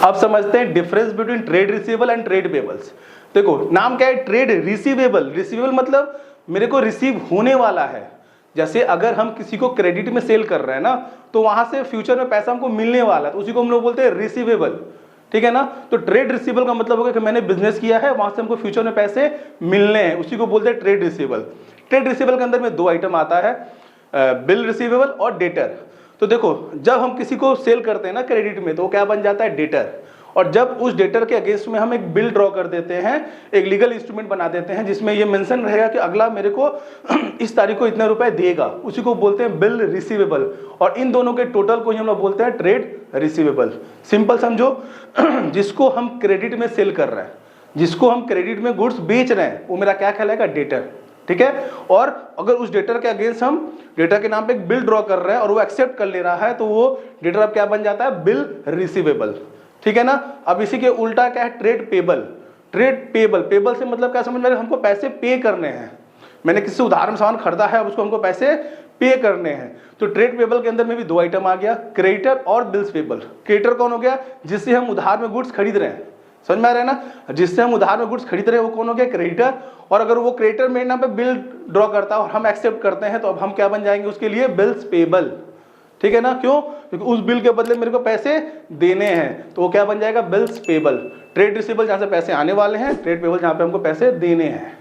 अब समझते हैं difference between trade receivable and trade payables. देखो नाम क्या है, ट्रेड रिसीवेबल। रिसीवेबल मतलब मेरे को रिसीव होने वाला है। जैसे अगर हम किसी को क्रेडिट में सेल कर रहे हैं ना, तो वहां से फ्यूचर में पैसा हमको मिलने वाला है, तो उसी को हम लोग बोलते हैं रिसीवेबल। ठीक है ना। तो ट्रेड रिसीवेबल का मतलब होगा कि मैंने बिजनेस किया है, वहां से हमको फ्यूचर में पैसे मिलने हैं, उसी को बोलते हैं ट्रेड रिसीवेबल। ट्रेड रिसीवेबल के अंदर में दो आइटम आता है, बिल रिसीवेबल और डेटर। तो देखो जब हम किसी को सेल करते हैं ना क्रेडिट में, तो वो क्या बन जाता है, डेटर। और जब उस डेटर के अगेंस्ट में हम एक बिल ड्रॉ कर देते हैं, एक लीगल इंस्ट्रूमेंट बना देते हैं जिसमें ये मेंशन रहेगा कि अगला मेरे को इस तारीख को इतने रुपए देगा, उसी को बोलते हैं बिल रिसीवेबल। और इन दोनों के टोटल को ही हम लोग बोलते हैं ट्रेड रिसीवेबल। सिंपल समझो, जिसको हम क्रेडिट में सेल कर रहे हैं, जिसको हम क्रेडिट में गुड्स बेच रहे हैं, वो मेरा क्या कहलाएगा, डेटर। ठीक है। और अगर उस डेटर के अगेंस्ट हम डेटर के नाम पे एक बिल ड्रॉ कर रहे हैं और वो एक्सेप्ट कर ले रहा है, तो वो डेटर अब क्या बन जाता है, बिल रिसीवेबल। ठीक है ना। अब इसी के उल्टा क्या है, trade payable. Trade payable, payable से मतलब क्या समझ में, हमको पैसे पे करने हैं। मैंने किसी से उधार में सामान खरीदा है, अब उसको हमको पैसे पे करने हैं। तो ट्रेड पेबल के अंदर में भी दो आइटम आ गया, क्रेडिटर और बिल्स पेबल। क्रेडिटर कौन हो गया, जिससे हम उधार में गुड्स खरीद रहे हैं, समझ में आ रहा है ना, जिससे हम उधार में गुड्स खरीद रहे हैं वो कौन हो गया, क्रेडिटर। और अगर वो क्रेडिटर मेरे नाम पे बिल ड्रॉ करता है और हम एक्सेप्ट करते हैं, तो अब हम क्या बन जाएंगे उसके लिए, बिल्स पेबल। ठीक है ना। क्यों, क्योंकि उस बिल के बदले मेरे को पैसे देने हैं, तो वो क्या बन जाएगा, बिल्स पेबल। ट्रेड रिसीवेबल जहां से पैसे आने वाले हैं, ट्रेड पेबल जहां पे हमको पैसे देने हैं।